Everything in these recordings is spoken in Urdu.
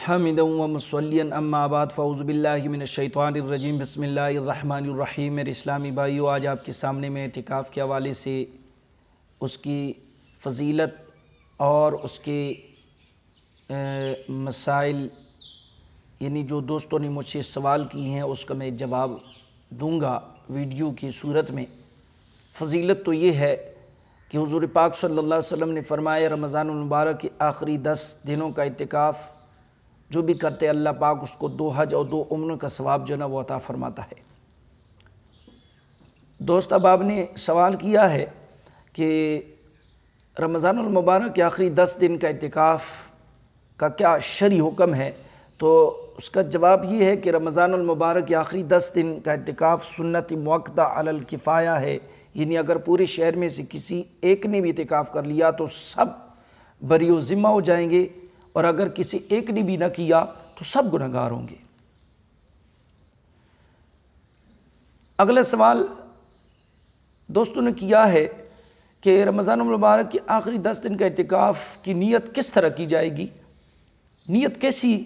حامدا و مصلیًا اما بعد فاعوذ باللہ من الشیطان الرجیم بسم اللہ الرحمن الرحیم۔ میرے اسلامی بھائیو، آج آپ کے سامنے میں اعتکاف کے حوالے سے اس کی فضیلت اور اس کے مسائل یعنی جو دوستوں نے مجھ سے سوال کی ہیں اس کا میں جواب دوں گا ویڈیو کی صورت میں۔ فضیلت تو یہ ہے کہ حضور پاک صلی اللہ علیہ وسلم نے فرمایا رمضان المبارک کے آخری 10 دنوں کا اعتکاف جو بھی کرتے اللہ پاک اس کو 2 حج اور 2 عمروں کا ثواب جو ہے وہ عطا فرماتا ہے۔ دوست احباب نے سوال کیا ہے کہ رمضان المبارک کے آخری 10 دن کا اعتکاف کا کیا شرعی حکم ہے، تو اس کا جواب یہ ہے کہ رمضان المبارک کے آخری 10 دن کا اعتکاف سنت مؤکدہ علی الکفایہ ہے، یعنی اگر پورے شہر میں سے کسی ایک نے بھی اعتکاف کر لیا تو سب بری و ذمہ ہو جائیں گے، اور اگر کسی ایک نے بھی نہ کیا تو سب گنہگار ہوں گے۔ اگلا سوال دوستوں نے کیا ہے کہ رمضان المبارک کے آخری 10 دن کا اعتکاف کی نیت کس طرح کی جائے گی، نیت کیسی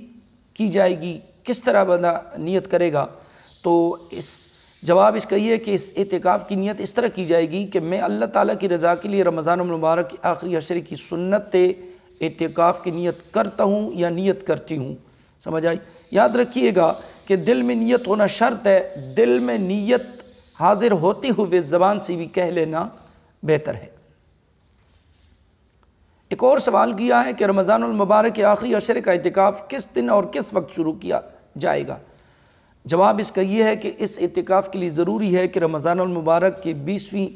کی جائے گی، کس طرح بندہ نیت کرے گا؟ تو جواب اس کا یہ ہے کہ اس اعتکاف کی نیت اس طرح کی جائے گی کہ میں اللہ تعالیٰ کی رضا کے لیے رمضان المبارک کے آخری عشرے کی سنت اعتکاف کی نیت کرتا ہوں یا نیت کرتی ہوں۔ سمجھ آئی؟ یاد رکھیے گا کہ دل میں نیت ہونا شرط ہے، دل میں نیت حاضر ہوتے ہوئے زبان سے بھی کہہ لینا بہتر ہے۔ ایک اور سوال کیا ہے کہ رمضان المبارک کے آخری عشرے کا اعتکاف کس دن اور کس وقت شروع کیا جائے گا؟ جواب اس کا یہ ہے کہ اس اعتکاف کے لیے ضروری ہے کہ رمضان المبارک کی 20ویں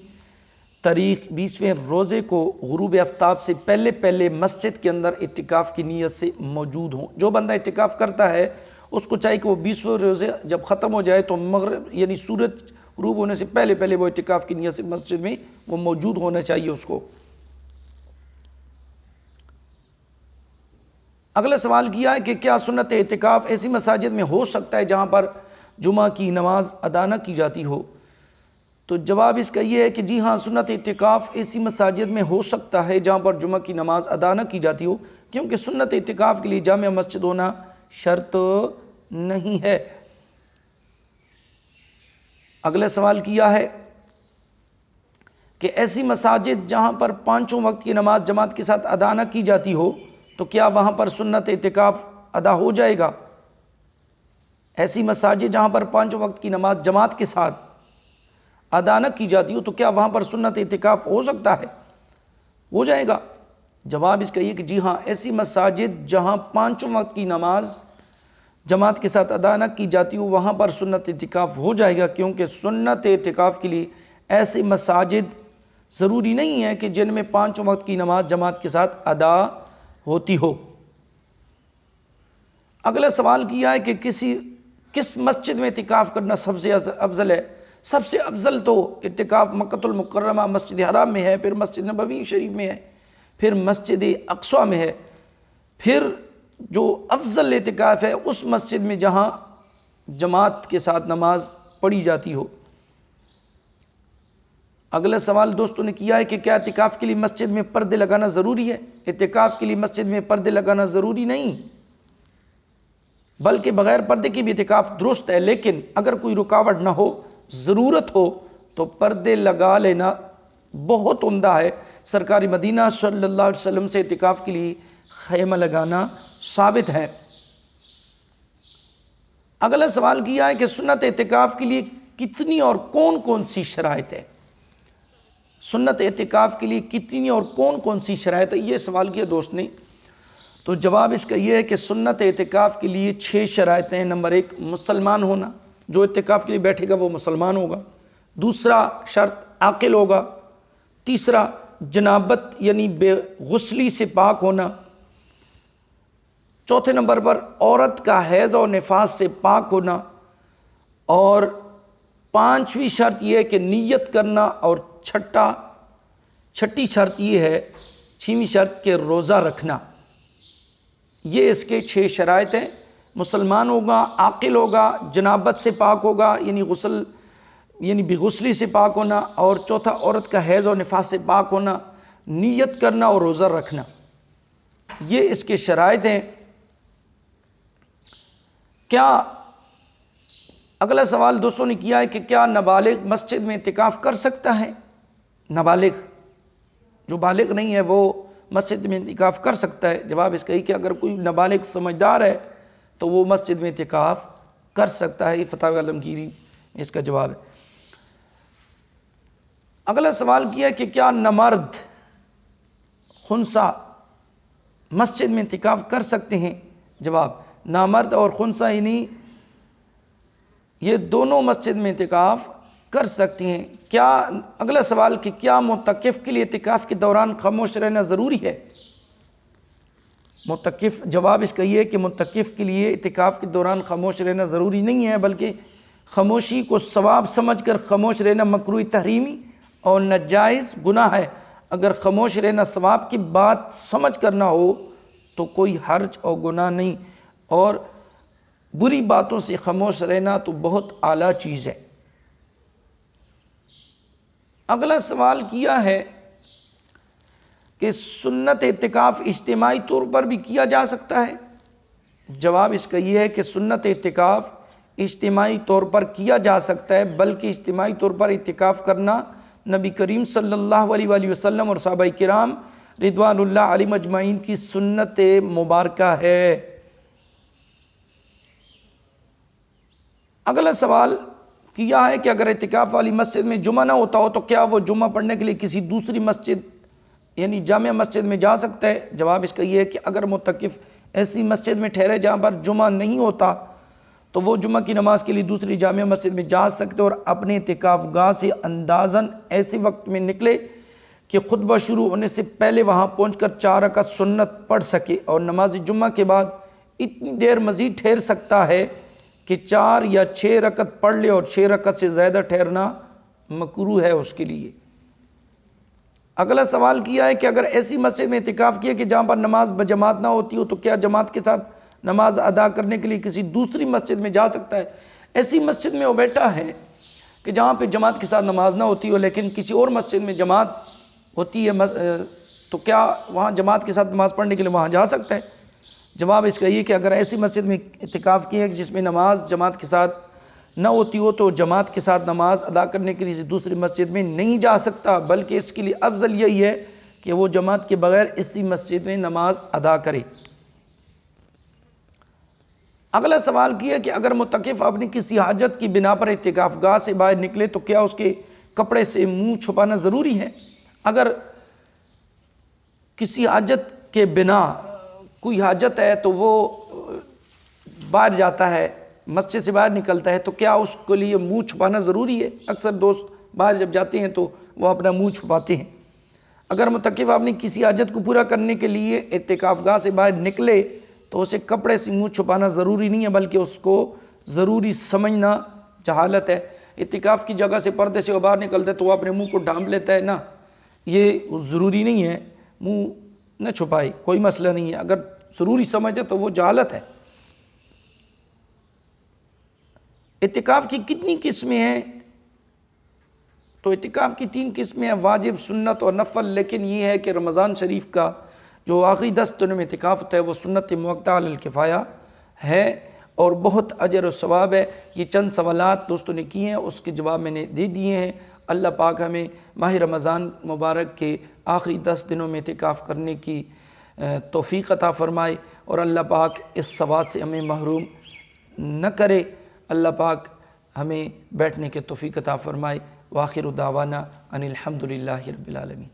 تاریخ 20ویں روزے کو غروب آفتاب سے پہلے مسجد کے اندر اعتکاف کی نیت سے موجود ہوں۔ جو بندہ اعتکاف کرتا ہے اس کو چاہیے کہ وہ 20ویں روزے جب ختم ہو جائے تو مغرب یعنی سورج غروب ہونے سے پہلے وہ اعتکاف کی نیت سے مسجد میں وہ موجود ہونا چاہیے اس کو۔ اگلا سوال کیا ہے کہ کیا سنت اعتکاف ایسی مساجد میں ہو سکتا ہے جہاں پر جمعہ کی نماز ادا نہ کی جاتی ہو؟ تو جواب اس کا یہ ہے کہ جی ہاں، سنت اعتکاف ایسی مساجد میں ہو سکتا ہے جہاں پر جمعہ کی نماز ادا نہ کی جاتی ہو، کیونکہ سنت اعتکاف کے لیے جامع مسجد ہونا شرط نہیں ہے۔ اگلا سوال کیا ہے کہ ایسی مساجد جہاں پر 5 وقت کی نماز جماعت کے ساتھ ادا نہ کی جاتی ہو تو کیا وہاں پر سنت اعتکاف ادا ہو جائے گا؟ ایسی مساجد جہاں پر 5 وقت کی نماز جماعت کے ساتھ ادا نہ کی جاتی ہو تو کیا وہاں پر سنت اعتکاف ہو سکتا ہے؟ ہو جائے گا۔ جواب اس کا یہ کہ جی ہاں، ایسی مساجد جہاں 5 وقت کی نماز جماعت کے ساتھ ادا نہ کی جاتی ہو وہاں پر سنت اعتکاف ہو جائے گا، کیونکہ سنت اعتکاف کے لیے ایسی مساجد ضروری نہیں ہے کہ جن میں 5 وقت کی نماز جماعت کے ساتھ ادا ہوتی ہو۔ اگلا سوال کیا ہے کہ کس مسجد میں اعتکاف کرنا سب سے افضل ہے؟ سب سے افضل تو اعتکاف مکۃ المکرمہ مسجد حرام میں ہے، پھر مسجد نبوی شریف میں ہے، پھر مسجد اقصیٰ میں ہے، پھر جو افضل اعتکاف ہے اس مسجد میں جہاں جماعت کے ساتھ نماز پڑھی جاتی ہو۔ اگلا سوال دوستوں نے کیا ہے کہ کیا اعتکاف کے لیے مسجد میں پردے لگانا ضروری ہے؟ اعتکاف کے لیے مسجد میں پردے لگانا ضروری نہیں، بلکہ بغیر پردے کی بھی اعتکاف درست ہے، لیکن اگر کوئی رکاوٹ نہ ہو، ضرورت ہو تو پردے لگا لینا بہت عمدہ ہے۔ سرکار مدینہ صلی اللہ علیہ وسلم سے اعتکاف کے لیے خیمہ لگانا ثابت ہے۔ اگلا سوال کیا ہے کہ سنت اعتکاف کے لیے کتنی اور کون سی شرائط ہے؟ سنت اعتکاف کے لیے کتنی اور کون سی شرائط ہے، یہ سوال کیا دوست نے۔ تو جواب اس کا یہ ہے کہ سنت اعتکاف کے لیے 6 شرائط ہیں۔ نمبر 1، مسلمان ہونا، جو اعتکاف کے لیے بیٹھے گا وہ مسلمان ہوگا۔ دوسرا شرط عاقل ہوگا۔ تیسرا جنابت یعنی بے غسلی سے پاک ہونا۔ چوتھے نمبر پر عورت کا حیض اور نفاس سے پاک ہونا۔ اور 5ویں شرط یہ ہے کہ نیت کرنا، اور چھٹی شرط یہ ہے 6ویں شرط کہ روزہ رکھنا۔ یہ اس کے 6 شرائط ہیں۔ مسلمان ہوگا، عاقل ہوگا، جنابت سے پاک ہوگا یعنی بغسلی سے پاک ہونا، اور چوتھا عورت کا حیض اور نفاس سے پاک ہونا، نیت کرنا اور روزہ رکھنا۔ یہ اس کے شرائط ہیں۔ کیا اگلا سوال دوستوں نے کیا ہے کہ کیا نابالغ مسجد میں اعتکاف کر سکتا ہے؟ نابالغ جو بالغ نہیں ہے وہ مسجد میں اعتکاف کر سکتا ہے؟ جواب اس کا ہی کہ اگر کوئی نابالغ سمجھدار ہے تو وہ مسجد میں اعتکاف کر سکتا ہے۔ یہ فتاوی عالمگیری میں اس کا جواب ہے۔ اگلا سوال کیا ہے کہ کیا نامرد خنثی مسجد میں اعتکاف کر سکتے ہیں؟ جواب نامرد اور خنثی یعنی یہ دونوں مسجد میں اعتکاف کر سکتے ہیں۔ کیا اگلا سوال کہ کیا معتکف کے لیے اعتکاف کے دوران خاموش رہنا ضروری ہے؟ معتکف جواب اس کا یہ ہے کہ معتکف کے لیے اعتکاف کے دوران خاموش رہنا ضروری نہیں ہے، بلکہ خاموشی کو ثواب سمجھ کر خاموش رہنا مکروہ تحریمی اور ناجائز گناہ ہے۔ اگر خاموش رہنا ثواب کی بات سمجھ کر نہ ہو تو کوئی حرج اور گناہ نہیں، اور بری باتوں سے خاموش رہنا تو بہت اعلیٰ چیز ہے۔ اگلا سوال کیا ہے کہ سنت اعتکاف اجتماعی طور پر بھی کیا جا سکتا ہے؟ جواب اس کا یہ ہے کہ سنت اعتکاف اجتماعی طور پر کیا جا سکتا ہے، بلکہ اجتماعی طور پر اعتکاف کرنا نبی کریم صلی اللہ علیہ وآلہ وسلم اور صحابہ کرام رضوان اللہ علیہم اجمعین کی سنت مبارکہ ہے۔ اگلا سوال کیا ہے کہ اگر اعتکاف والی مسجد میں جمعہ نہ ہوتا ہو تو کیا وہ جمعہ پڑھنے کے لیے کسی دوسری مسجد یعنی جامع مسجد میں جا سکتا ہے؟ جواب اس کا یہ ہے کہ اگر معتکف ایسی مسجد میں ٹھہرے جہاں پر جمعہ نہیں ہوتا تو وہ جمعہ کی نماز کے لیے دوسری جامع مسجد میں جا سکتے اور اپنے اعتکاف گاہ سے اندازاً ایسے وقت میں نکلے کہ خطبہ شروع ہونے سے پہلے وہاں پہنچ کر 4 رکعت سنت پڑھ سکے، اور نماز جمعہ کے بعد اتنی دیر مزید ٹھہر سکتا ہے کہ 4 یا 6 رکعت پڑھ لے، اور 6 رکعت سے زیادہ ٹھہرنا مکروہ ہے اس کے لیے۔ اگلا سوال کیا ہے کہ اگر ایسی مسجد میں اعتکاف کیا کہ جہاں پر نماز بجماعت نہ ہوتی ہو تو کیا جماعت کے ساتھ نماز ادا کرنے کے لیے کسی دوسری مسجد میں جا سکتا ہے؟ ایسی مسجد میں وہ بیٹھا ہے کہ جہاں پہ جماعت کے ساتھ نماز نہ ہوتی ہو لیکن کسی اور مسجد میں جماعت ہوتی ہے تو کیا وہاں جماعت کے ساتھ نماز پڑھنے کے لیے وہاں جا سکتا ہے؟ جواب اس کا یہ کہ اگر ایسی مسجد میں اعتکاف کیا ہے جس میں نماز جماعت کے ساتھ نہ ہوتی ہو تو جماعت کے ساتھ نماز ادا کرنے کے لیے دوسری مسجد میں نہیں جا سکتا، بلکہ اس کے لیے افضل یہی ہے کہ وہ جماعت کے بغیر اسی مسجد میں نماز ادا کرے۔ اگلا سوال کیا کہ اگر معتکف اپنی کسی حاجت کی بنا پر اعتکاف گاہ سے باہر نکلے تو کیا اس کے کپڑے سے منہ چھپانا ضروری ہے؟ اگر کسی حاجت کے بنا کوئی حاجت ہے تو وہ باہر جاتا ہے، مسجد سے باہر نکلتا ہے، تو کیا اس کے لیے منہ چھپانا ضروری ہے؟ اکثر دوست باہر جب جاتے ہیں تو وہ اپنا منہ چھپاتے ہیں۔ اگر معتکف اپنی کسی حاجت کو پورا کرنے کے لیے اعتکاف گاہ سے باہر نکلے تو اسے کپڑے سے منہ چھپانا ضروری نہیں ہے، بلکہ اس کو ضروری سمجھنا جہالت ہے۔ اعتکاف کی جگہ سے پردے سے وہ باہر نکلتا ہے تو وہ اپنے منہ کو ڈھانپ لیتا ہے نا، یہ ضروری نہیں ہے، منہ نہ چھپائے، کوئی مسئلہ نہیں ہے۔ اگر ضروری سمجھے تو وہ جہالت ہے۔ اعتکاف کی کتنی قسمیں ہیں؟ تو اعتکاف کی 3 قسمیں ہیں، واجب، سنت اور نفل، لیکن یہ ہے کہ رمضان شریف کا جو آخری 10 دنوں میں اعتکاف ہوتا ہے وہ سنت مؤکدہ علی الکفایہ ہے اور بہت اجر و ثواب ہے۔ یہ چند سوالات دوستوں نے کیے ہیں، اس کے جواب میں نے دے دیے ہیں۔ اللہ پاک ہمیں ماہ رمضان مبارک کے آخری 10 دنوں میں اعتکاف کرنے کی توفیق عطا فرمائے، اور اللہ پاک اس ثواب سے ہمیں محروم نہ کرے۔ اللہ پاک ہمیں بیٹھنے کے توفیق عطا فرمائے۔ وآخر دعوانا ان الحمد للہ رب العالمین۔